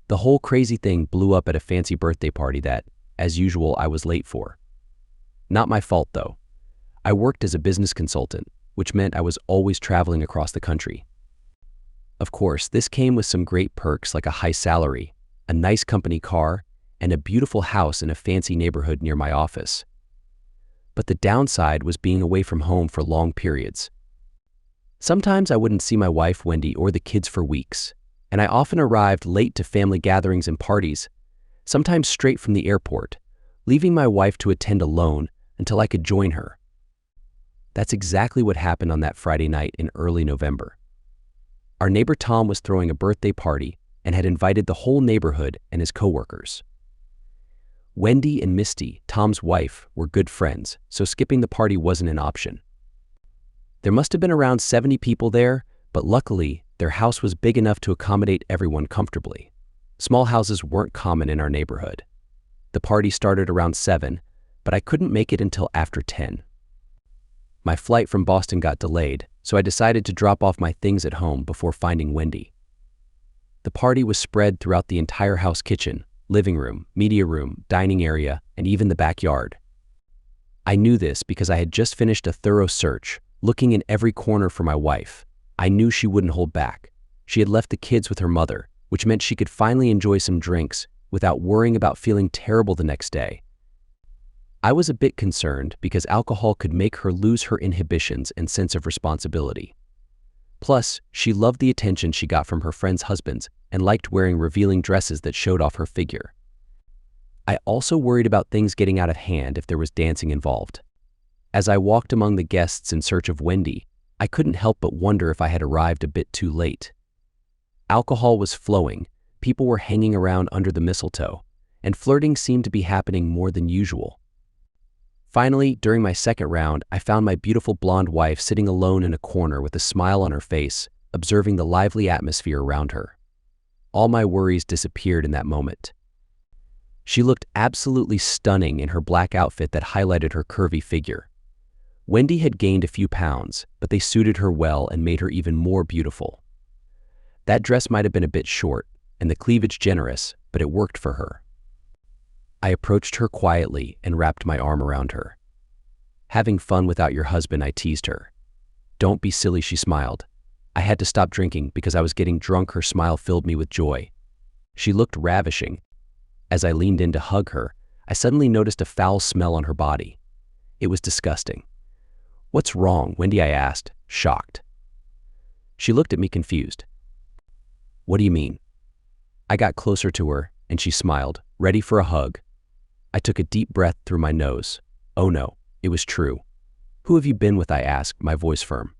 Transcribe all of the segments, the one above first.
The whole crazy thing blew up at a fancy birthday party that, as usual, I was late for. Not my fault, though. I worked as a business consultant, which meant I was always traveling across the country. Of course, this came with some great perks like a high salary, a nice company car, and a beautiful house in a fancy neighborhood near my office. But the downside was being away from home for long periods. Sometimes I wouldn't see my wife, Wendy, or the kids for weeks, and I often arrived late to family gatherings and parties, sometimes straight from the airport, leaving my wife to attend alone until I could join her. That's exactly what happened on that Friday night in early November. Our neighbor Tom was throwing a birthday party and had invited the whole neighborhood and his coworkers. Wendy and Misty, Tom's wife, were good friends, so skipping the party wasn't an option. There must have been around 70 people there, but luckily, their house was big enough to accommodate everyone comfortably. Small houses weren't common in our neighborhood. The party started around 7, but I couldn't make it until after 10. My flight from Boston got delayed, so I decided to drop off my things at home before finding Wendy. The party was spread throughout the entire house kitchen, living room, media room, dining area, and even the backyard. I knew this because I had just finished a thorough search, looking in every corner for my wife. I knew she wouldn't hold back. She had left the kids with her mother, which meant she could finally enjoy some drinks without worrying about feeling terrible the next day. I was a bit concerned because alcohol could make her lose her inhibitions and sense of responsibility. Plus, she loved the attention she got from her friends' husbands and liked wearing revealing dresses that showed off her figure. I also worried about things getting out of hand if there was dancing involved. As I walked among the guests in search of Wendy, I couldn't help but wonder if I had arrived a bit too late. Alcohol was flowing, people were hanging around under the mistletoe, and flirting seemed to be happening more than usual. Finally, during my second round, I found my beautiful blonde wife sitting alone in a corner with a smile on her face, observing the lively atmosphere around her. All my worries disappeared in that moment. She looked absolutely stunning in her black outfit that highlighted her curvy figure. Wendy had gained a few pounds, but they suited her well and made her even more beautiful. That dress might have been a bit short, and the cleavage generous, but it worked for her. I approached her quietly and wrapped my arm around her. "Having fun without your husband," I teased her. "Don't be silly," she smiled. I had to stop drinking because I was getting drunk. Her smile filled me with joy. She looked ravishing. As I leaned in to hug her, I suddenly noticed a foul smell on her body. It was disgusting. "What's wrong, Wendy?" I asked, shocked. She looked at me confused. "What do you mean?" I got closer to her, and she smiled, ready for a hug. I took a deep breath through my nose. Oh no, it was true. "Who have you been with?" I asked, my voice firm.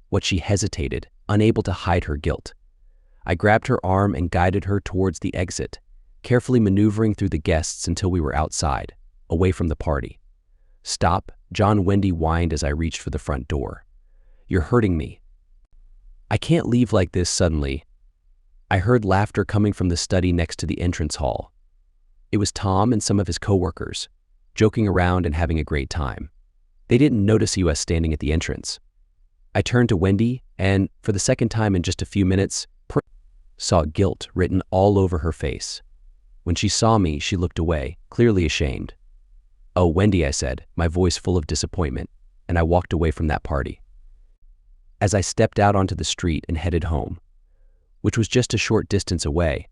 What she hesitated, unable to hide her guilt. I grabbed her arm and guided her towards the exit, carefully maneuvering through the guests until we were outside, away from the party. "Stop," John, Wendy whined as I reached for the front door. "You're hurting me." "I can't leave like this suddenly." I heard laughter coming from the study next to the entrance hall. It was Tom and some of his coworkers, joking around and having a great time. They didn't notice us standing at the entrance. I turned to Wendy and, for the second time in just a few minutes, saw guilt written all over her face. When she saw me, she looked away, clearly ashamed. "Oh, Wendy," I said, my voice full of disappointment, and I walked away from that party. As I stepped out onto the street and headed home, which was just a short distance away,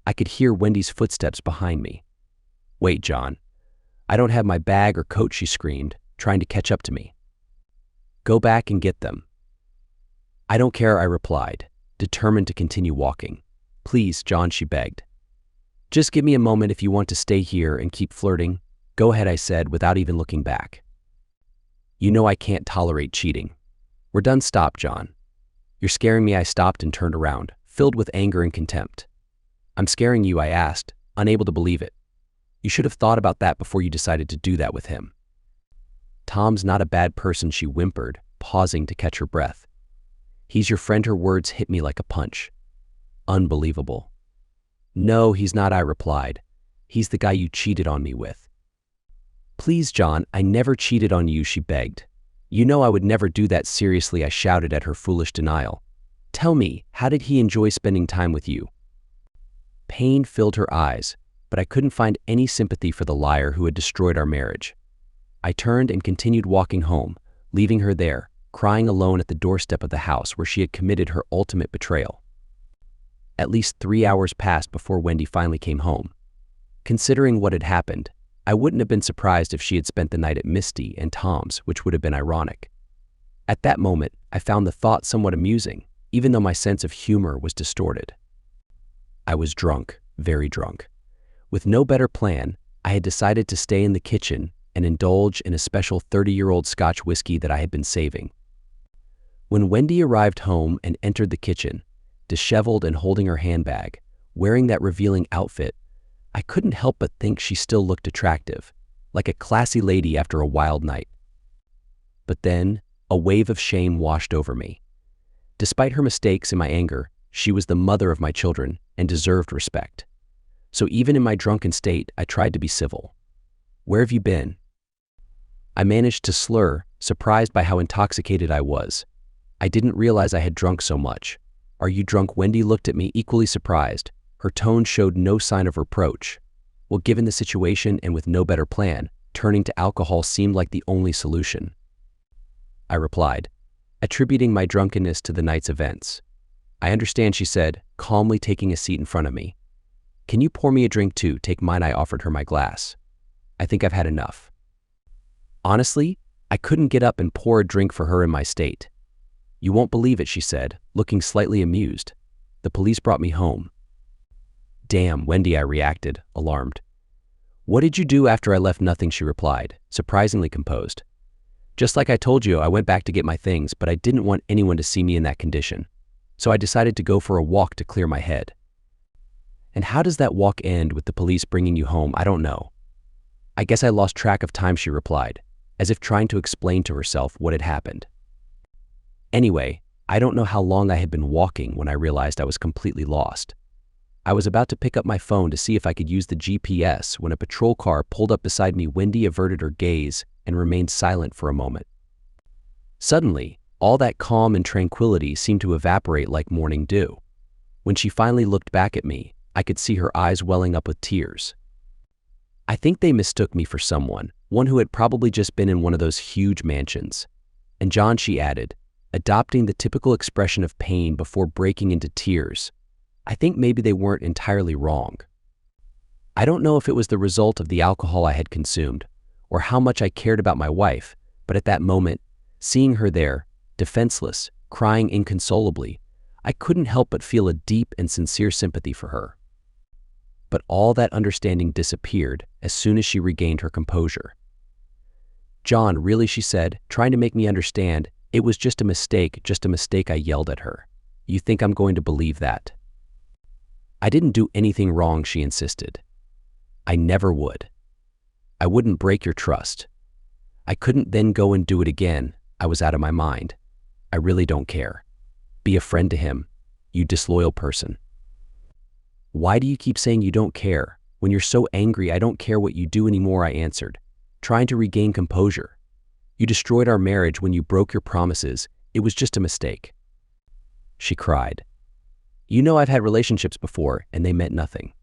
I could hear Wendy's footsteps behind me. "Wait, John. I don't have my bag or coat," she screamed, trying to catch up to me. "Go back and get them." "I don't care," I replied, determined to continue walking. "Please, John," she begged. "Just give me a moment if you want to stay here and keep flirting." "Go ahead," I said, without even looking back. "You know I can't tolerate cheating." "We're done." "Stop, John. You're scaring me." I stopped and turned around, filled with anger and contempt. "I'm scaring you?" I asked, unable to believe it. "You should have thought about that before you decided to do that with him." "Tom's not a bad person," she whimpered, pausing to catch her breath. "He's your friend." Her words hit me like a punch. Unbelievable. "No, he's not," I replied. "He's the guy you cheated on me with." "Please, John, I never cheated on you," she begged. "You know I would never do that." "Seriously," I shouted at her foolish denial. "Tell me, how did he enjoy spending time with you?" Pain filled her eyes, but I couldn't find any sympathy for the liar who had destroyed our marriage. I turned and continued walking home, leaving her there, crying alone at the doorstep of the house where she had committed her ultimate betrayal. At least 3 hours passed before Wendy finally came home. Considering what had happened, I wouldn't have been surprised if she had spent the night at Misty and Tom's, which would have been ironic. At that moment, I found the thought somewhat amusing, even though my sense of humor was distorted. I was drunk, very drunk. With no better plan, I had decided to stay in the kitchen and indulge in a special 30-year-old Scotch whiskey that I had been saving. When Wendy arrived home and entered the kitchen, disheveled and holding her handbag, wearing that revealing outfit, I couldn't help but think she still looked attractive, like a classy lady after a wild night. But then, a wave of shame washed over me. Despite her mistakes and my anger, she was the mother of my children and deserved respect. So even in my drunken state, I tried to be civil. "Where have you been?" I managed to slur, surprised by how intoxicated I was. I didn't realize I had drunk so much. "Are you drunk?" Wendy looked at me, equally surprised. Her tone showed no sign of reproach. Well, given the situation and with no better plan, turning to alcohol seemed like the only solution. I replied, attributing my drunkenness to the night's events. "I understand," she said, calmly taking a seat in front of me. "Can you pour me a drink too?" "Take mine," I offered her my glass. "I think I've had enough." Honestly, I couldn't get up and pour a drink for her in my state. "You won't believe it," she said, looking slightly amused. "The police brought me home." "Damn, Wendy," I reacted, alarmed. "What did you do after I left?" "Nothing," she replied, surprisingly composed. "Just like I told you, I went back to get my things, but I didn't want anyone to see me in that condition. So I decided to go for a walk to clear my head." "And how does that walk end with the police bringing you home?" "I don't know. I guess I lost track of time," she replied, as if trying to explain to herself what had happened. Anyway, I don't know how long I had been walking when I realized I was completely lost. I was about to pick up my phone to see if I could use the GPS when a patrol car pulled up beside me. Wendy averted her gaze and remained silent for a moment. Suddenly, all that calm and tranquility seemed to evaporate like morning dew. When she finally looked back at me, I could see her eyes welling up with tears. I think they mistook me for someone, one who had probably just been in one of those huge mansions. "And John," she added, adopting the typical expression of pain before breaking into tears, "I think maybe they weren't entirely wrong." I don't know if it was the result of the alcohol I had consumed, or how much I cared about my wife, but at that moment, seeing her there, defenseless, crying inconsolably, I couldn't help but feel a deep and sincere sympathy for her. But all that understanding disappeared as soon as she regained her composure. "John, really," she said, trying to make me understand, "it was just a mistake, I yelled at her. "You think I'm going to believe that?" "I didn't do anything wrong," she insisted. "I never would. I wouldn't break your trust. I couldn't then go and do it again. I was out of my mind. I really don't care. Be a friend to him, you disloyal person." "Why do you keep saying you don't care? When you're so angry, I don't care what you do anymore," I answered, trying to regain composure. "You destroyed our marriage when you broke your promises. It was just a mistake." She cried. "You know I've had relationships before, and they meant nothing.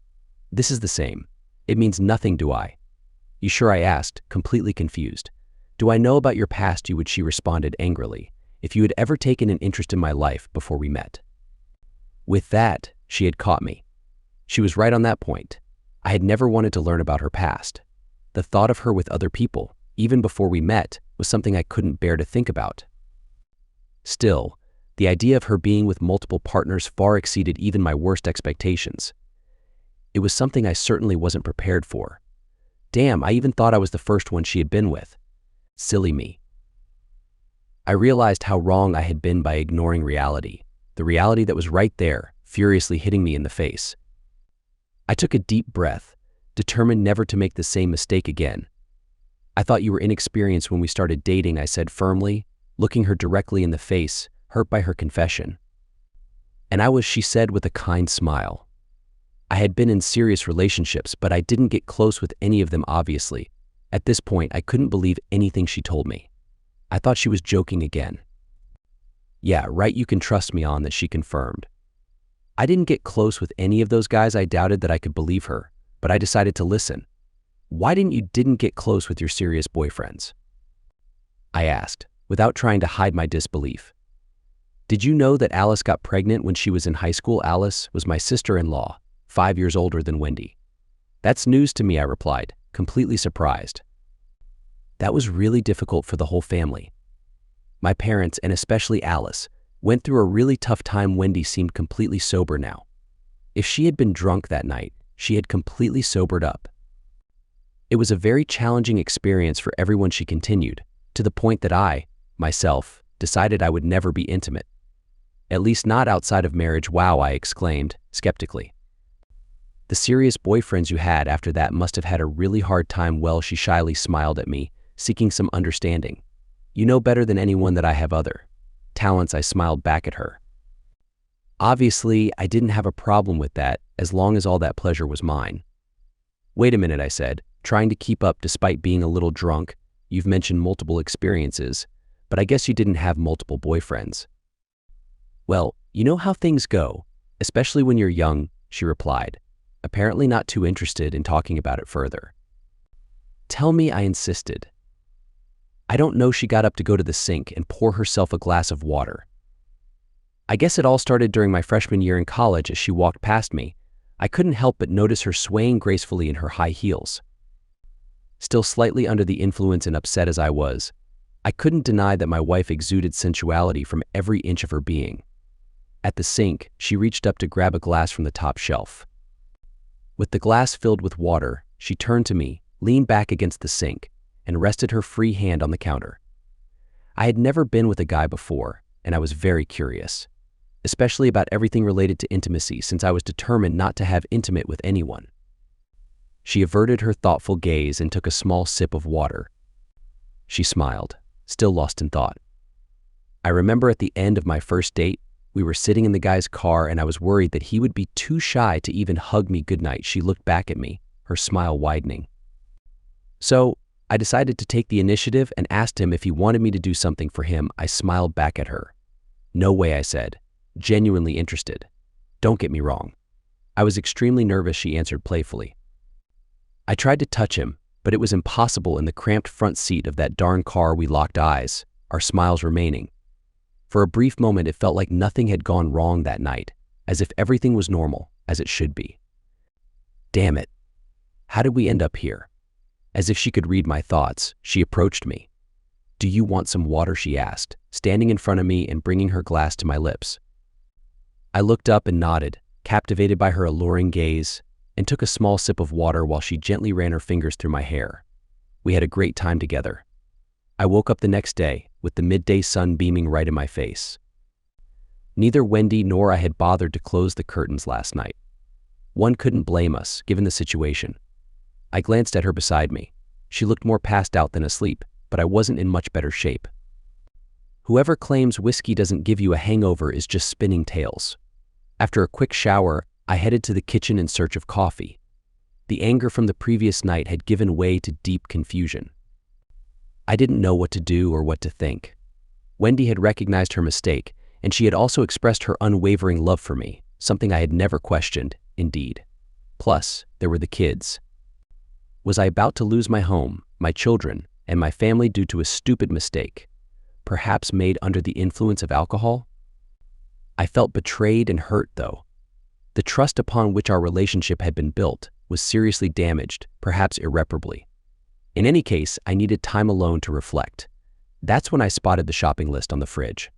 This is the same. It means nothing, do I?" "You sure?" I asked, completely confused. "Do I know about your past, you would?" She responded angrily. "If you had ever taken an interest in my life before we met." With that, she had caught me. She was right on that point. I had never wanted to learn about her past. The thought of her with other people, even before we met, was something I couldn't bear to think about. Still, the idea of her being with multiple partners far exceeded even my worst expectations. It was something I certainly wasn't prepared for. Damn, I even thought I was the first one she had been with. Silly me. I realized how wrong I had been by ignoring reality, the reality that was right there, furiously hitting me in the face. I took a deep breath, determined never to make the same mistake again. "I thought you were inexperienced when we started dating," I said firmly, looking her directly in the face, hurt by her confession. "And I was," she said with a kind smile. "I had been in serious relationships, but I didn't get close with any of them, obviously." At this point, I couldn't believe anything she told me. I thought she was joking again. "Yeah, right, you can trust me on that," she confirmed. I didn't get close with any of those guys. I doubted that I could believe her, but I decided to listen. Why didn't get close with your serious boyfriends? I asked, without trying to hide my disbelief. Did you know that Alice got pregnant when she was in high school? Alice was my sister-in-law, 5 years older than Wendy. That's news to me, I replied, completely surprised. That was really difficult for the whole family. My parents, and especially Alice, went through a really tough time. Wendy seemed completely sober now. If she had been drunk that night, she had completely sobered up. It was a very challenging experience for everyone, she continued, to the point that I, myself, decided I would never be intimate. At least not outside of marriage. Wow, I exclaimed, skeptically. The serious boyfriends you had after that must have had a really hard time. Well, she shyly smiled at me, seeking some understanding. You know better than anyone that I have other talents. I smiled back at her. Obviously, I didn't have a problem with that as long as all that pleasure was mine. Wait a minute, I said, trying to keep up despite being a little drunk. You've mentioned multiple experiences, but I guess you didn't have multiple boyfriends. Well, you know how things go, especially when you're young, she replied, apparently not too interested in talking about it further. Tell me, I insisted. I don't know. She got up to go to the sink and pour herself a glass of water. I guess it all started during my freshman year in college. As she walked past me, I couldn't help but notice her swaying gracefully in her high heels. Still slightly under the influence and upset as I was, I couldn't deny that my wife exuded sensuality from every inch of her being. At the sink, she reached up to grab a glass from the top shelf. With the glass filled with water, she turned to me, leaned back against the sink, and rested her free hand on the counter. I had never been with a guy before, and I was very curious, especially about everything related to intimacy, since I was determined not to have intimate with anyone. She averted her thoughtful gaze and took a small sip of water. She smiled, still lost in thought. I remember at the end of my first date, we were sitting in the guy's car and I was worried that he would be too shy to even hug me goodnight. She looked back at me, her smile widening. So, I decided to take the initiative and asked him if he wanted me to do something for him. I smiled back at her. No way, I said, genuinely interested. Don't get me wrong. I was extremely nervous, she answered playfully. I tried to touch him, but it was impossible in the cramped front seat of that darn car. We locked eyes, our smiles remaining. For a brief moment, it felt like nothing had gone wrong that night, as if everything was normal, as it should be. Damn it. How did we end up here? As if she could read my thoughts, she approached me. Do you want some water? She asked, standing in front of me and bringing her glass to my lips. I looked up and nodded, captivated by her alluring gaze, and took a small sip of water while she gently ran her fingers through my hair. We had a great time together. I woke up the next day with the midday sun beaming right in my face. Neither Wendy nor I had bothered to close the curtains last night. One couldn't blame us, given the situation. I glanced at her beside me. She looked more passed out than asleep, but I wasn't in much better shape. Whoever claims whiskey doesn't give you a hangover is just spinning tales. After a quick shower, I headed to the kitchen in search of coffee. The anger from the previous night had given way to deep confusion. I didn't know what to do or what to think. Wendy had recognized her mistake, and she had also expressed her unwavering love for me, something I had never questioned, indeed. Plus, there were the kids. Was I about to lose my home, my children, and my family due to a stupid mistake, perhaps made under the influence of alcohol? I felt betrayed and hurt, though. The trust upon which our relationship had been built was seriously damaged, perhaps irreparably. In any case, I needed time alone to reflect. That's when I spotted the shopping list on the fridge.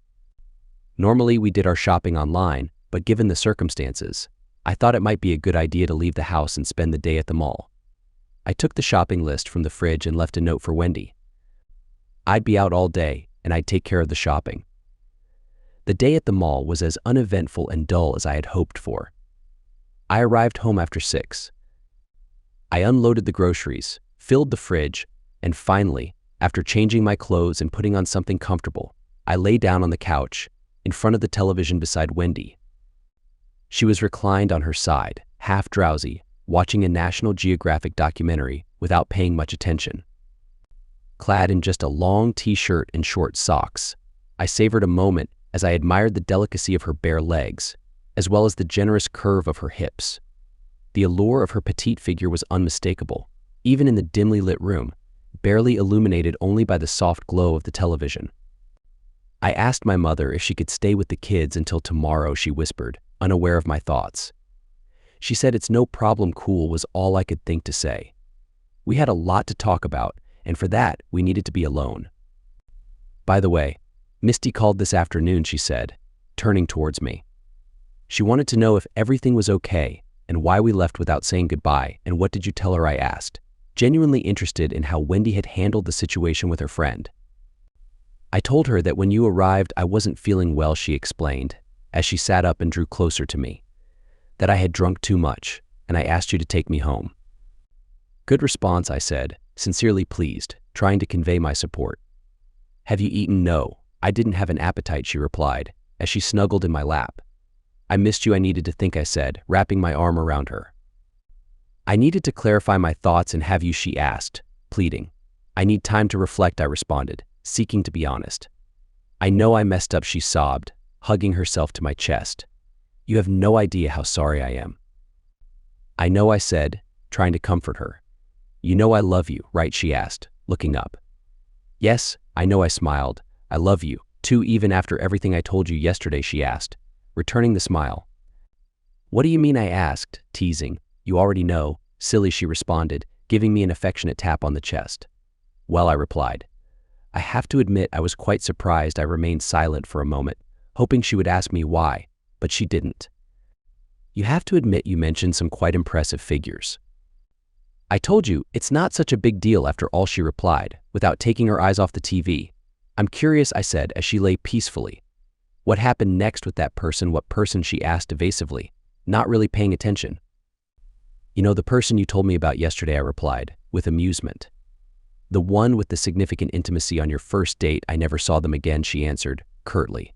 Normally, we did our shopping online, but given the circumstances, I thought it might be a good idea to leave the house and spend the day at the mall. I took the shopping list from the fridge and left a note for Wendy. I'd be out all day, and I'd take care of the shopping. The day at the mall was as uneventful and dull as I had hoped for. I arrived home after 6. I unloaded the groceries, filled the fridge, and finally, after changing my clothes and putting on something comfortable, I lay down on the couch, in front of the television beside Wendy. She was reclined on her side, half drowsy, watching a National Geographic documentary without paying much attention. Clad in just a long t-shirt and short socks, I savored a moment as I admired the delicacy of her bare legs, as well as the generous curve of her hips. The allure of her petite figure was unmistakable, even in the dimly lit room, barely illuminated only by the soft glow of the television. I asked my mother if she could stay with the kids until tomorrow, she whispered, unaware of my thoughts. She said it's no problem, cool, was all I could think to say. We had a lot to talk about, and for that, we needed to be alone. By the way, Misty called this afternoon, she said, turning towards me. She wanted to know if everything was okay and why we left without saying goodbye, and what did you tell her, I asked, genuinely interested in how Wendy had handled the situation with her friend. I told her that when you arrived I wasn't feeling well, she explained, as she sat up and drew closer to me, that I had drunk too much, and I asked you to take me home. Good response, I said, sincerely pleased, trying to convey my support. Have you eaten? No, I didn't have an appetite, she replied, as she snuggled in my lap. I missed you, I needed to think, I said, wrapping my arm around her. I needed to clarify my thoughts and have you, she asked, pleading. I need time to reflect, I responded, seeking to be honest. I know I messed up, she sobbed, hugging herself to my chest. You have no idea how sorry I am. I know, I said, trying to comfort her. You know I love you, right, she asked, looking up. Yes, I know, I smiled. I love you, too, even after everything I told you yesterday, she asked, returning the smile. What do you mean, I asked, teasing. You already know, silly, she responded, giving me an affectionate tap on the chest. Well, I replied. I have to admit I was quite surprised. I remained silent for a moment, hoping she would ask me why, but she didn't. You have to admit you mentioned some quite impressive figures. I told you, it's not such a big deal after all, she replied, without taking her eyes off the TV. I'm curious, I said, as she lay peacefully. What happened next with that person? What person? She asked evasively, not really paying attention. You know, the person you told me about yesterday, I replied, with amusement. The one with the significant intimacy on your first date. I never saw them again, she answered, curtly.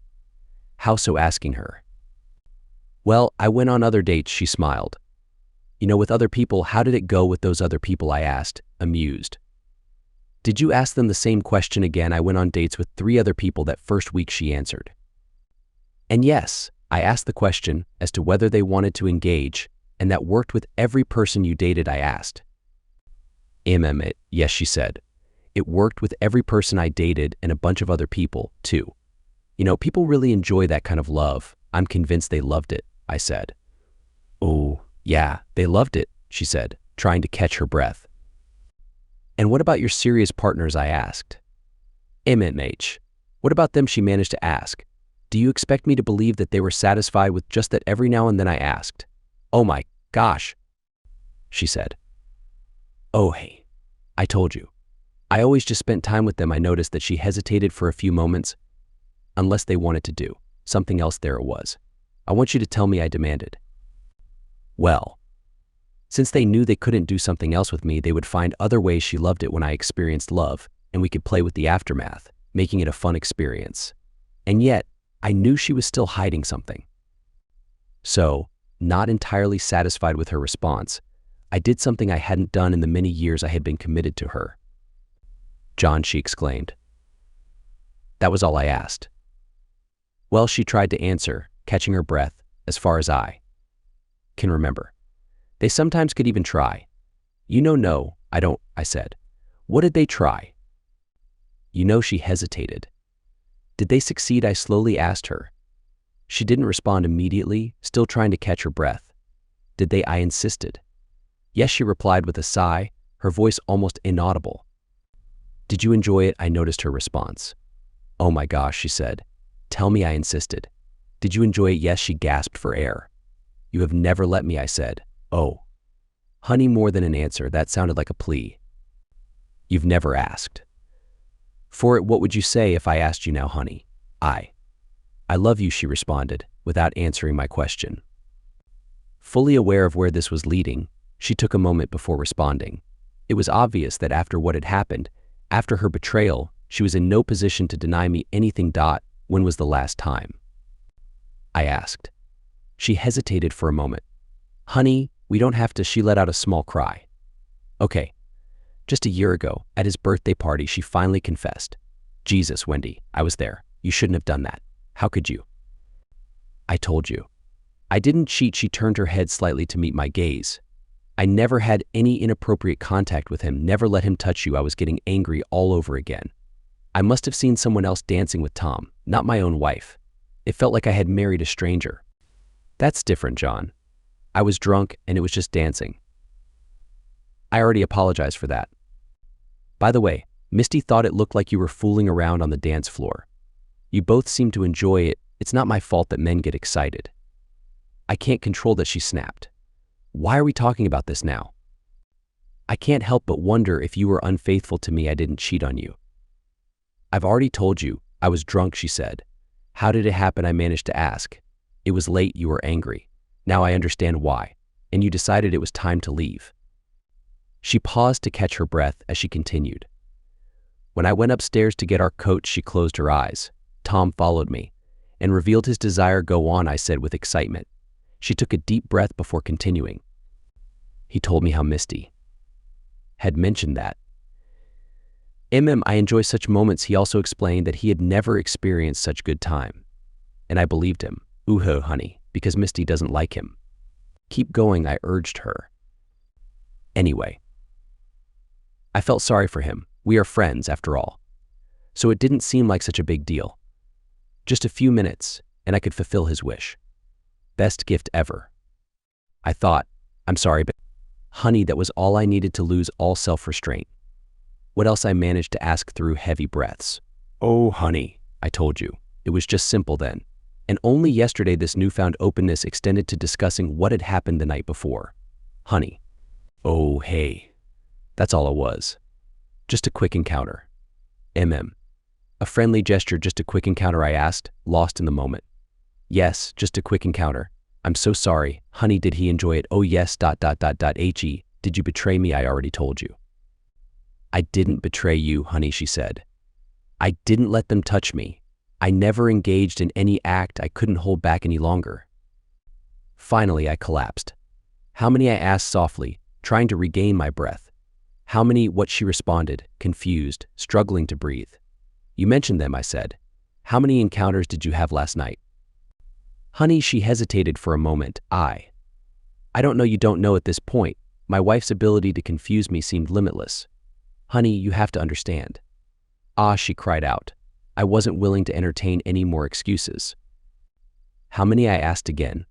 How so? Asking her. Well, I went on other dates, she smiled. You know, with other people. How did it go with those other people? I asked, amused. Did you ask them the same question again? I went on dates with 3 other people that first week, she answered. And yes, I asked the question as to whether they wanted to engage, and that worked with every person you dated, I asked. Yes, she said. It worked with every person I dated and a bunch of other people, too. You know, people really enjoy that kind of love. I'm convinced they loved it, I said. Oh, yeah, they loved it, she said, trying to catch her breath. And what about your serious partners? I asked. What about them? She managed to ask. Do you expect me to believe that they were satisfied with just that every now and then? I asked. Oh my gosh, she said. Oh hey, I told you. I always just spent time with them. I noticed that she hesitated for a few moments. Unless they wanted to do something else, there it was. I want you to tell me, I demanded. Well, since they knew they couldn't do something else with me, they would find other ways. She loved it when I experienced love, and we could play with the aftermath, making it a fun experience. And yet, I knew she was still hiding something. So, not entirely satisfied with her response, I did something I hadn't done in the many years I had been committed to her. John, she exclaimed. That was all I asked. Well, she tried to answer, catching her breath, as far as I can remember. They sometimes could even try. You know, no, I don't, I said. What did they try? You know, she hesitated. Did they succeed? I slowly asked her. She didn't respond immediately, still trying to catch her breath. Did they? I insisted. Yes, she replied with a sigh, her voice almost inaudible. Did you enjoy it? I noticed her response. Oh my gosh, she said. Tell me, I insisted. Did you enjoy it? Yes, she gasped for air. You have never let me, I said. Oh. Honey, more than an answer, that sounded like a plea. You've never asked. For it, what would you say if I asked you now, honey? I love you, she responded, without answering my question. Fully aware of where this was leading, she took a moment before responding. It was obvious that after what had happened, after her betrayal, she was in no position to deny me anything. When was the last time? I asked. She hesitated for a moment. Honey, we don't have to. She let out a small cry. Okay. Just a year ago, at his birthday party, she finally confessed. Jesus, Wendy, I was there. You shouldn't have done that. How could you? I told you. I didn't cheat. She turned her head slightly to meet my gaze. I never had any inappropriate contact with him, never let him touch you. I was getting angry all over again. I must have seen someone else dancing with Tom, not my own wife. It felt like I had married a stranger. That's different, John. I was drunk and it was just dancing. I already apologized for that. By the way, Misty thought it looked like you were fooling around on the dance floor. You both seemed to enjoy it. It's not my fault that men get excited. I can't control that, she snapped. Why are we talking about this now? I can't help but wonder if you were unfaithful to me. I didn't cheat on you. I've already told you, I was drunk, she said. How did it happen? I managed to ask. It was late, you were angry. Now I understand why, and you decided it was time to leave. She paused to catch her breath as she continued. When I went upstairs to get our coats, she closed her eyes. Tom followed me and revealed his desire. Go on, I said with excitement. She took a deep breath before continuing. He told me how Misty had mentioned that. I enjoy such moments. He also explained that he had never experienced such good time. And I believed him. Ooh, honey, because Misty doesn't like him. Keep going, I urged her. Anyway, I felt sorry for him. We are friends, after all. So it didn't seem like such a big deal. Just a few minutes, and I could fulfill his wish. Best gift ever. I thought, I'm sorry, but honey, that was all I needed to lose all self-restraint. What else? I managed to ask through heavy breaths. Oh, honey, I told you. It was just simple then. And only yesterday this newfound openness extended to discussing what had happened the night before. Honey. Oh, hey. That's all it was. Just a quick encounter. A friendly gesture, just a quick encounter, I asked, lost in the moment. Yes, just a quick encounter. I'm so sorry. Honey, did he enjoy it? Oh yes, ... Did you betray me? I already told you. I didn't betray you, honey, she said. I didn't let them touch me. I never engaged in any act. I couldn't hold back any longer. Finally, I collapsed. How many? I asked softly, trying to regain my breath. How many? What? She responded, confused, struggling to breathe. You mentioned them, I said. How many encounters did you have last night? Honey, she hesitated for a moment. I don't know. You don't know at this point. My wife's ability to confuse me seemed limitless. Honey, you have to understand. Ah, she cried out. I wasn't willing to entertain any more excuses. How many? I asked again.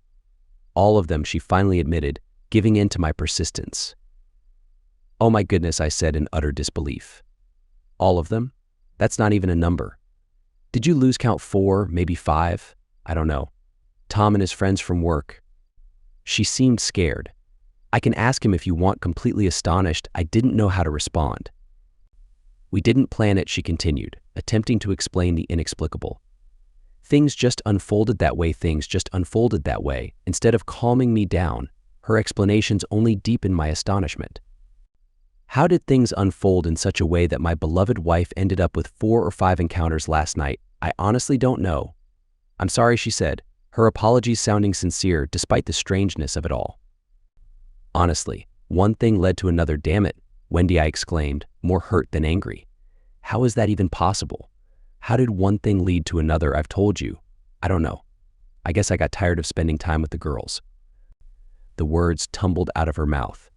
All of them, she finally admitted, giving in to my persistence. Oh my goodness, I said in utter disbelief. All of them? That's not even a number. Did you lose count? 4, maybe 5? I don't know. Tom and his friends from work. She seemed scared. I can ask him if you want. Completely astonished, I didn't know how to respond. We didn't plan it, she continued, attempting to explain the inexplicable. Things just unfolded that way. Things just unfolded that way. Instead of calming me down, her explanations only deepened my astonishment. How did things unfold in such a way that my beloved wife ended up with 4 or 5 encounters last night? I honestly don't know. I'm sorry, she said, her apologies sounding sincere despite the strangeness of it all. Honestly, one thing led to another. Damn it, Wendy, I exclaimed, more hurt than angry. How is that even possible? How did one thing lead to another? I've told you. I don't know. I guess I got tired of spending time with the girls. The words tumbled out of her mouth.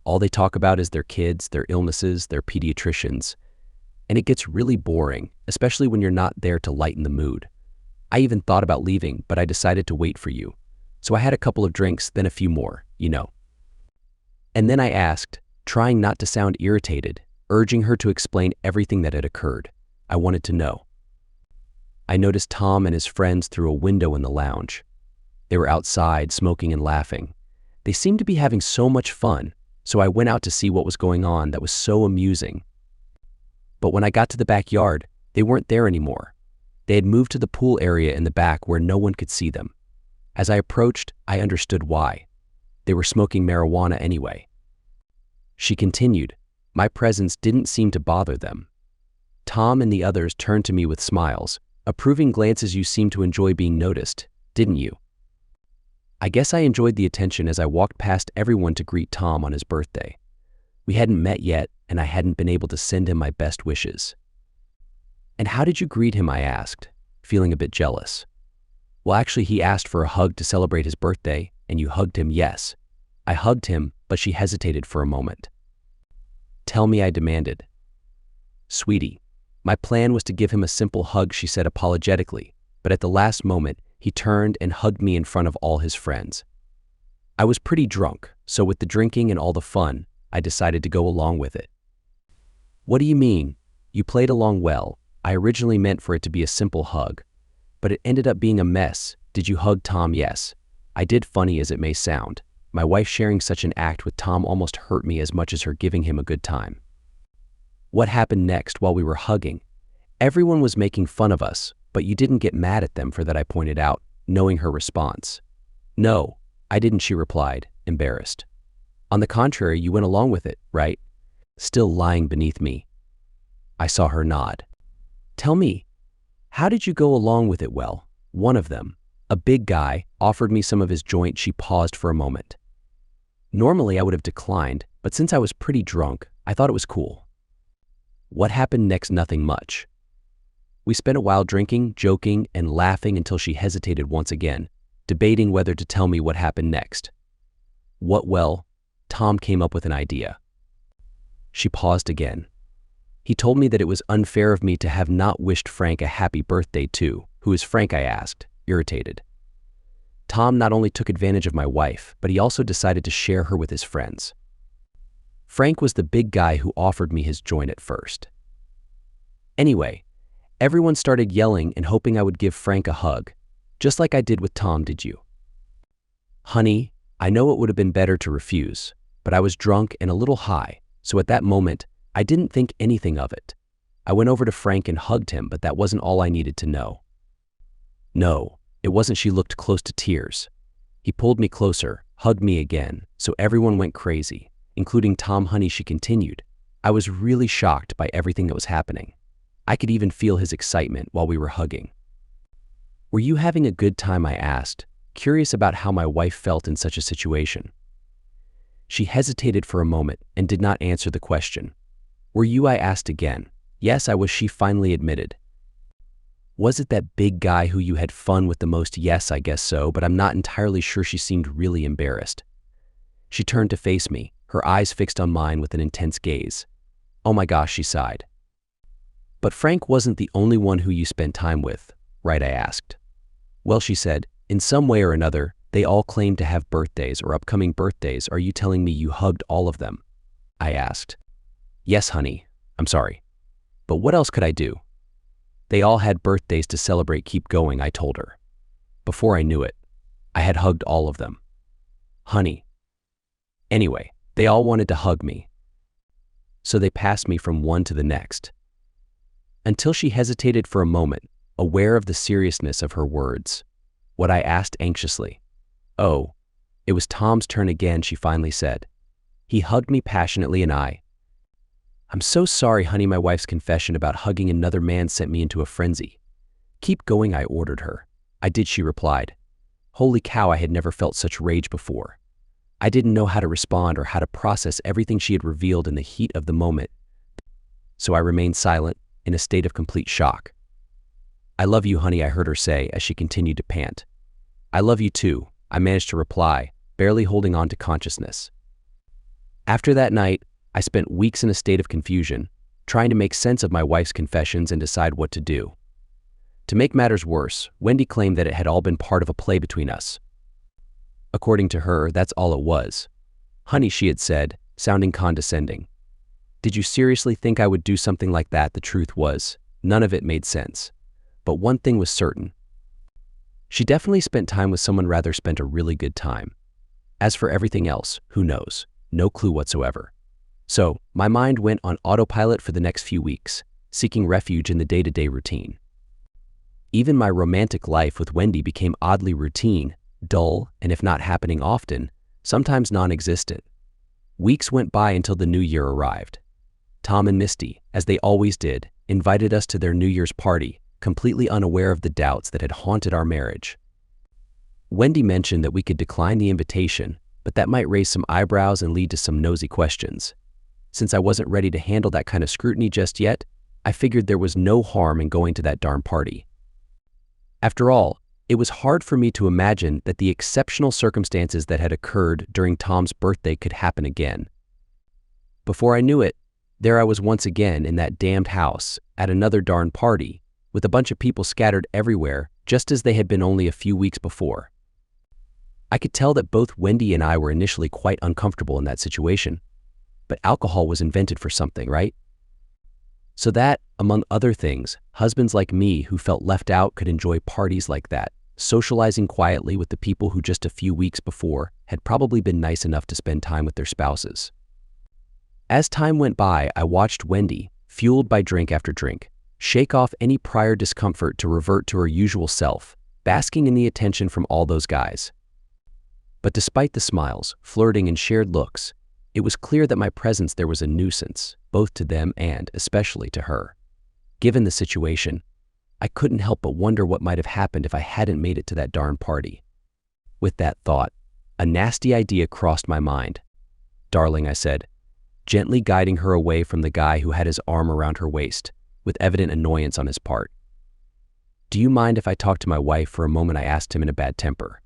All they talk about is their kids, their illnesses, their pediatricians. And it gets really boring, especially when you're not there to lighten the mood. I even thought about leaving, but I decided to wait for you. So I had a couple of drinks, then a few more, you know. And then I asked, trying not to sound irritated, urging her to explain everything that had occurred. I wanted to know. I noticed Tom and his friends through a window in the lounge. They were outside, smoking and laughing. They seemed to be having so much fun, so I went out to see what was going on. That was so amusing. But when I got to the backyard, they weren't there anymore. They had moved to the pool area in the back where no one could see them. As I approached, I understood why. They were smoking marijuana anyway. She continued, my presence didn't seem to bother them. Tom and the others turned to me with smiles, approving glances. You seemed to enjoy being noticed, didn't you? I guess I enjoyed the attention as I walked past everyone to greet Tom on his birthday. We hadn't met yet, and I hadn't been able to send him my best wishes. And how did you greet him? I asked, feeling a bit jealous. Well, actually, he asked for a hug to celebrate his birthday, and you hugged him, yes. I hugged him, but she hesitated for a moment. Tell me, I demanded. Sweetie, my plan was to give him a simple hug, she said apologetically, but at the last moment, he turned and hugged me in front of all his friends. I was pretty drunk, so with the drinking and all the fun, I decided to go along with it. What do you mean? You played along well. I originally meant for it to be a simple hug, but it ended up being a mess. Did you hug Tom? Yes. I did, funny as it may sound. My wife sharing such an act with Tom almost hurt me as much as her giving him a good time. What happened next while we were hugging? Everyone was making fun of us, but you didn't get mad at them for that, I pointed out, knowing her response. No, I didn't, she replied, embarrassed. On the contrary, you went along with it, right? Still lying beneath me. I saw her nod. Tell me, how did you go along with it? Well, one of them, a big guy, offered me some of his joint. She paused for a moment. Normally I would have declined, but since I was pretty drunk, I thought it was cool. What happened next? Nothing much. We spent a while drinking, joking, and laughing until she hesitated once again, debating whether to tell me what happened next. What? Well, Tom came up with an idea. She paused again. He told me that it was unfair of me to have not wished Frank a happy birthday too. Who is Frank? I asked, irritated. Tom not only took advantage of my wife, but he also decided to share her with his friends. Frank was the big guy who offered me his joint at first. Anyway, everyone started yelling and hoping I would give Frank a hug, just like I did with Tom. Did you? Honey, I know it would have been better to refuse, but I was drunk and a little high, so at that moment, I didn't think anything of it. I went over to Frank and hugged him, but that wasn't all I needed to know. No, it wasn't. She looked close to tears. He pulled me closer, hugged me again, so everyone went crazy, including Tom. Honey, she continued. I was really shocked by everything that was happening. I could even feel his excitement while we were hugging. Were you having a good time? I asked, curious about how my wife felt in such a situation. She hesitated for a moment and did not answer the question. Were you? I asked again. Yes, I was, she finally admitted. Was it that big guy who you had fun with the most? Yes, I guess so, but I'm not entirely sure. She seemed really embarrassed. She turned to face me, her eyes fixed on mine with an intense gaze. Oh my gosh, she sighed. But Frank wasn't the only one who you spent time with, right? I asked. Well, she said, in some way or another, they all claimed to have birthdays or upcoming birthdays. Are you telling me you hugged all of them? I asked. Yes, honey. I'm sorry. But what else could I do? They all had birthdays to celebrate. Keep going, I told her. Before I knew it, I had hugged all of them. Honey. Anyway, they all wanted to hug me. So they passed me from one to the next. Until she hesitated for a moment, aware of the seriousness of her words. What? I asked anxiously. Oh, it was Tom's turn again, she finally said. He hugged me passionately and I'm so sorry, honey. My wife's confession about hugging another man sent me into a frenzy. Keep going, I ordered her. I did, she replied. Holy cow, I had never felt such rage before. I didn't know how to respond or how to process everything she had revealed in the heat of the moment. So I remained silent, in a state of complete shock. I love you, honey, I heard her say as she continued to pant. I love you too, I managed to reply, barely holding on to consciousness. After that night, I spent weeks in a state of confusion, trying to make sense of my wife's confessions and decide what to do. To make matters worse, Wendy claimed that it had all been part of a play between us. According to her, that's all it was. Honey, she had said, sounding condescending. Did you seriously think I would do something like that? The truth was, none of it made sense. But one thing was certain. She definitely spent time with someone, rather spent a really good time. As for everything else, who knows? No clue whatsoever. So, my mind went on autopilot for the next few weeks, seeking refuge in the day-to-day routine. Even my romantic life with Wendy became oddly routine, dull, and if not happening often, sometimes non-existent. Weeks went by until the new year arrived. Tom and Misty, as they always did, invited us to their New Year's party, completely unaware of the doubts that had haunted our marriage. Wendy mentioned that we could decline the invitation, but that might raise some eyebrows and lead to some nosy questions. Since I wasn't ready to handle that kind of scrutiny just yet, I figured there was no harm in going to that darn party. After all, It was hard for me to imagine that the exceptional circumstances that had occurred during Tom's birthday could happen again. Before I knew it, there I was once again in that damned house at another darn party, with a bunch of people scattered everywhere just as they had been only a few weeks before. I could tell that both Wendy and I were initially quite uncomfortable in that situation, but alcohol was invented for something, right? So that, among other things, husbands like me who felt left out could enjoy parties like that, socializing quietly with the people who just a few weeks before had probably been nice enough to spend time with their spouses. As time went by, I watched Wendy, fueled by drink after drink, shake off any prior discomfort to revert to her usual self, basking in the attention from all those guys. But despite the smiles, flirting, and shared looks, it was clear that my presence there was a nuisance, both to them and, especially, to her. Given the situation, I couldn't help but wonder what might have happened if I hadn't made it to that darn party. With that thought, a nasty idea crossed my mind. "Darling," I said, gently guiding her away from the guy who had his arm around her waist, with evident annoyance on his part. "Do you mind if I talk to my wife for a moment?" I asked him in a bad temper.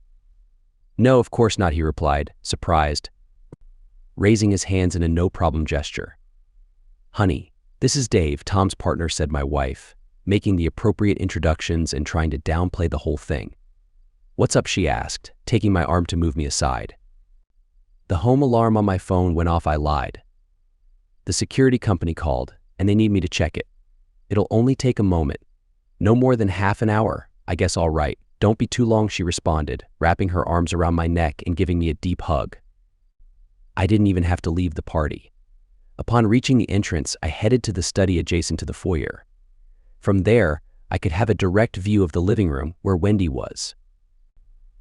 "No, of course not," he replied, surprised, raising his hands in a no-problem gesture. "Honey, this is Dave," Tom's partner, said my wife, making the appropriate introductions and trying to downplay the whole thing. "What's up?" she asked, taking my arm to move me aside. "The home alarm on my phone went off," I lied. "The security company called, and they need me to check it. It'll only take a moment. No more than half an hour. I guess all right. Don't be too long," she responded, wrapping her arms around my neck and giving me a deep hug. I didn't even have to leave the party. Upon reaching the entrance, I headed to the study adjacent to the foyer. From there, I could have a direct view of the living room where Wendy was.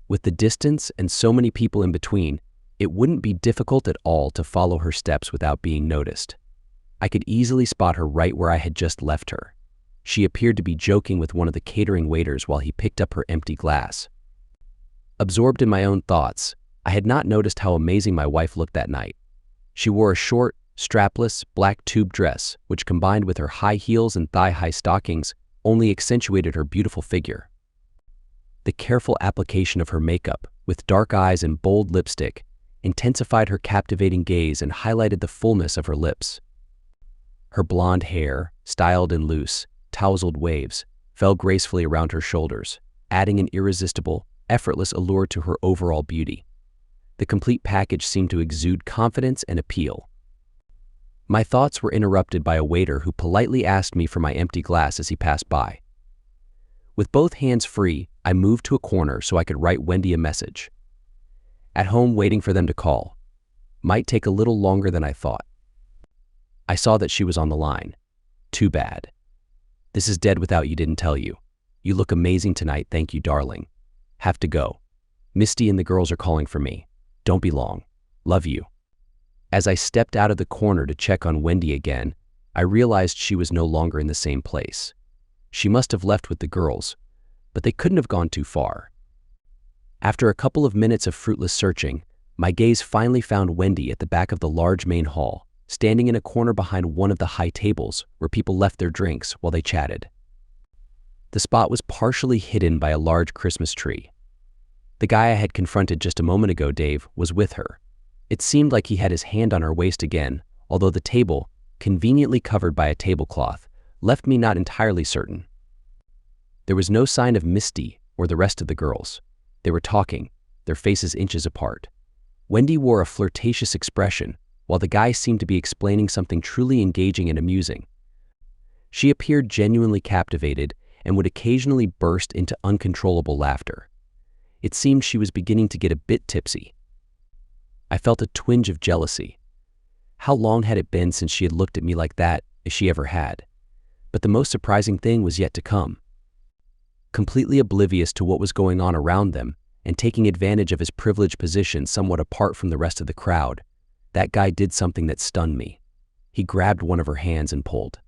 With the distance and so many people in between, it wouldn't be difficult at all to follow her steps without being noticed. I could easily spot her right where I had just left her. She appeared to be joking with one of the catering waiters while he picked up her empty glass. Absorbed in my own thoughts, I had not noticed how amazing my wife looked that night. She wore a short, strapless, black tube dress, which combined with her high heels and thigh-high stockings only accentuated her beautiful figure. The careful application of her makeup, with dark eyes and bold lipstick, intensified her captivating gaze and highlighted the fullness of her lips. Her blonde hair, styled in loose, tousled waves, fell gracefully around her shoulders, adding an irresistible, effortless allure to her overall beauty. The complete package seemed to exude confidence and appeal. My thoughts were interrupted by a waiter who politely asked me for my empty glass as he passed by. With both hands free, I moved to a corner so I could write Wendy a message. At home, waiting for them to call. Might take a little longer than I thought. I saw that she was on the line. "Too bad. This is dead without you, didn't tell you. You look amazing tonight, thank you, darling. Have to go. Misty and the girls are calling for me. Don't be long. Love you." As I stepped out of the corner to check on Wendy again, I realized she was no longer in the same place. She must have left with the girls, but they couldn't have gone too far. After a couple of minutes of fruitless searching, my gaze finally found Wendy at the back of the large main hall, standing in a corner behind one of the high tables where people left their drinks while they chatted. The spot was partially hidden by a large Christmas tree. The guy I had confronted just a moment ago, Dave, was with her. It seemed like he had his hand on her waist again, although the table, conveniently covered by a tablecloth, left me not entirely certain. There was no sign of Misty or the rest of the girls. They were talking, their faces inches apart. Wendy wore a flirtatious expression, while the guy seemed to be explaining something truly engaging and amusing. She appeared genuinely captivated and would occasionally burst into uncontrollable laughter. It seemed she was beginning to get a bit tipsy. I felt a twinge of jealousy. How long had it been since she had looked at me like that, if she ever had? But the most surprising thing was yet to come. Completely oblivious to what was going on around them, and taking advantage of his privileged position somewhat apart from the rest of the crowd, that guy did something that stunned me. He grabbed one of her hands and pulled.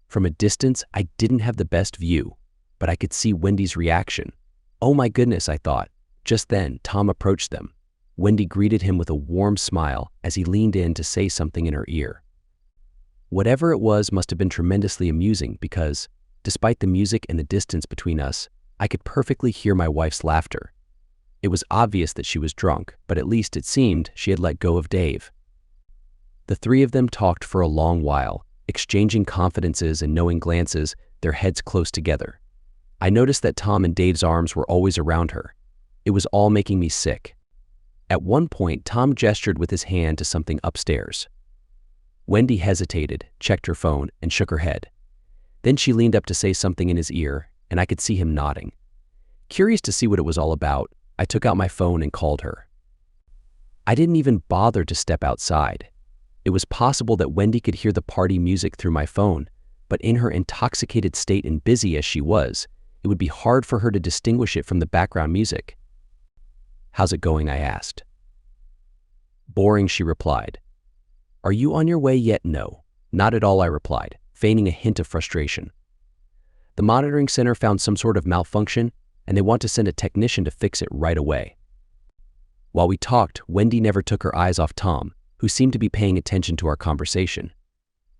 From a distance, I didn't have the best view, but I could see Wendy's reaction. "Oh my goodness," I thought. Just then, Tom approached them. Wendy greeted him with a warm smile as he leaned in to say something in her ear. Whatever it was must have been tremendously amusing because, despite the music and the distance between us, I could perfectly hear my wife's laughter. It was obvious that she was drunk, but at least it seemed she had let go of Dave. The three of them talked for a long while, exchanging confidences and knowing glances, their heads close together. I noticed that Tom and Dave's arms were always around her. It was all making me sick. At one point, Tom gestured with his hand to something upstairs. Wendy hesitated, checked her phone, and shook her head. Then she leaned up to say something in his ear, and I could see him nodding. Curious to see what it was all about, I took out my phone and called her. I didn't even bother to step outside. It was possible that Wendy could hear the party music through my phone, but in her intoxicated state and busy as she was, it would be hard for her to distinguish it from the background music. "How's it going?" I asked. "Boring," she replied. "Are you on your way yet?" "No, not at all," I replied, feigning a hint of frustration. "The monitoring center found some sort of malfunction, and they want to send a technician to fix it right away." While we talked, Wendy never took her eyes off Tom, who seemed to be paying attention to our conversation.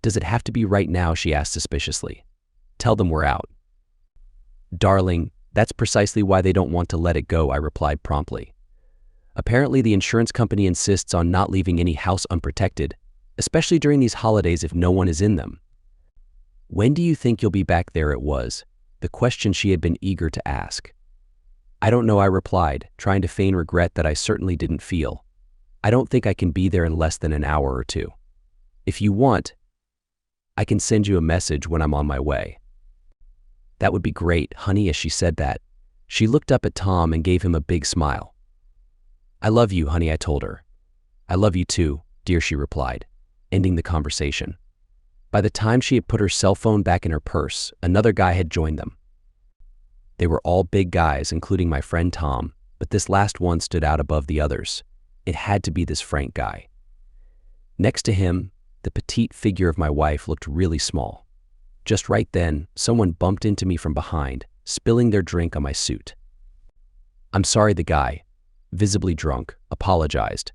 "Does it have to be right now?" she asked suspiciously. "Tell them we're out." "Darling, that's precisely why they don't want to let it go," I replied promptly. "Apparently the insurance company insists on not leaving any house unprotected, especially during these holidays if no one is in them." "When do you think you'll be back there?" It was the question she had been eager to ask. "I don't know," I replied, trying to feign regret that I certainly didn't feel. "I don't think I can be there in less than an hour or two. If you want, I can send you a message when I'm on my way." "That would be great, honey." As she said that, she looked up at Tom and gave him a big smile. "I love you, honey," I told her. "I love you too, dear," she replied, ending the conversation. By the time she had put her cell phone back in her purse, another guy had joined them. They were all big guys, including my friend Tom, but this last one stood out above the others. It had to be this Frank guy. Next to him, the petite figure of my wife looked really small. Just right then, someone bumped into me from behind, spilling their drink on my suit. "I'm sorry," the guy, visibly drunk, apologized.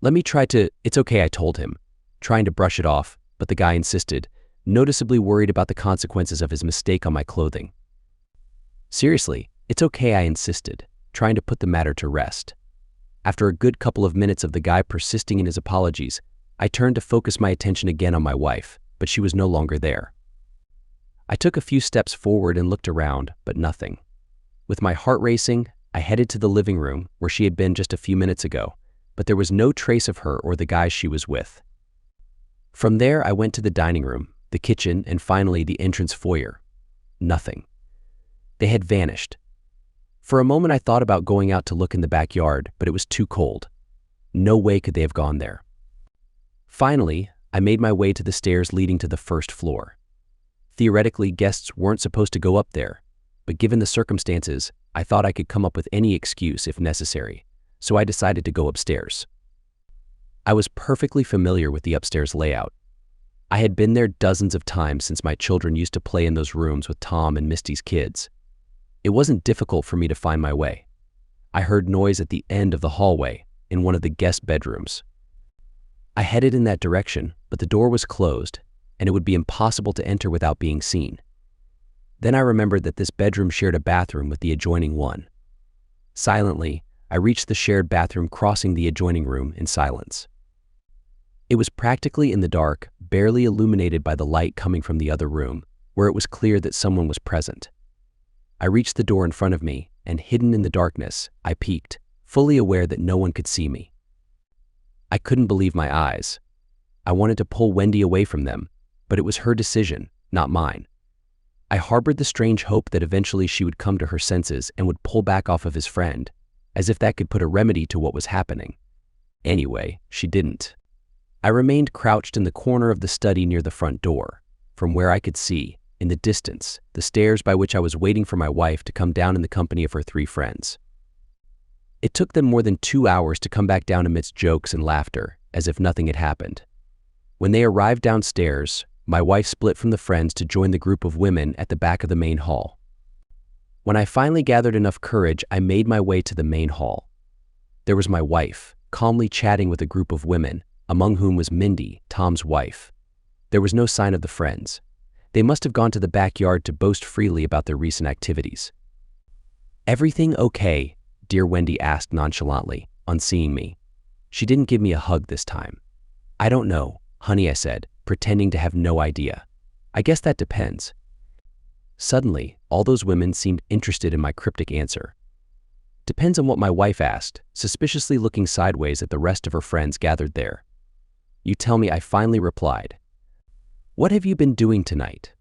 It's okay," I told him, trying to brush it off, but the guy insisted, noticeably worried about the consequences of his mistake on my clothing. "Seriously, it's okay," I insisted, trying to put the matter to rest. After a good couple of minutes of the guy persisting in his apologies, I turned to focus my attention again on my wife, but she was no longer there. I took a few steps forward and looked around, but nothing. With my heart racing, I headed to the living room where she had been just a few minutes ago, but there was no trace of her or the guy she was with. From there, I went to the dining room, the kitchen, and finally the entrance foyer. Nothing. They had vanished. For a moment, I thought about going out to look in the backyard, but it was too cold. No way could they have gone there. Finally, I made my way to the stairs leading to the first floor. Theoretically, guests weren't supposed to go up there, but given the circumstances, I thought I could come up with any excuse if necessary, so I decided to go upstairs. I was perfectly familiar with the upstairs layout. I had been there dozens of times since my children used to play in those rooms with Tom and Misty's kids. It wasn't difficult for me to find my way. I heard noise at the end of the hallway, in one of the guest bedrooms. I headed in that direction, but the door was closed, and it would be impossible to enter without being seen. Then I remembered that this bedroom shared a bathroom with the adjoining one. Silently, I reached the shared bathroom, crossing the adjoining room in silence. It was practically in the dark, barely illuminated by the light coming from the other room, where it was clear that someone was present. I reached the door in front of me, and hidden in the darkness, I peeked, fully aware that no one could see me. I couldn't believe my eyes. I wanted to pull Wendy away from them, but it was her decision, not mine. I harbored the strange hope that eventually she would come to her senses and would pull back off of his friend, as if that could put a remedy to what was happening. Anyway, she didn't. I remained crouched in the corner of the study near the front door, from where I could see, in the distance, the stairs by which I was waiting for my wife to come down in the company of her 3 friends. It took them more than 2 hours to come back down amidst jokes and laughter, as if nothing had happened. When they arrived downstairs, my wife split from the friends to join the group of women at the back of the main hall. When I finally gathered enough courage, I made my way to the main hall. There was my wife, calmly chatting with a group of women, among whom was Mindy, Tom's wife. There was no sign of the friends. They must have gone to the backyard to boast freely about their recent activities. "Everything okay?" dear Wendy asked nonchalantly, on seeing me. She didn't give me a hug this time. "I don't know, honey," I said, pretending to have no idea. "I guess that depends." Suddenly, all those women seemed interested in my cryptic answer. "Depends on what my wife asked," suspiciously looking sideways at the rest of her friends gathered there. "You tell me," I finally replied. "What have you been doing tonight?"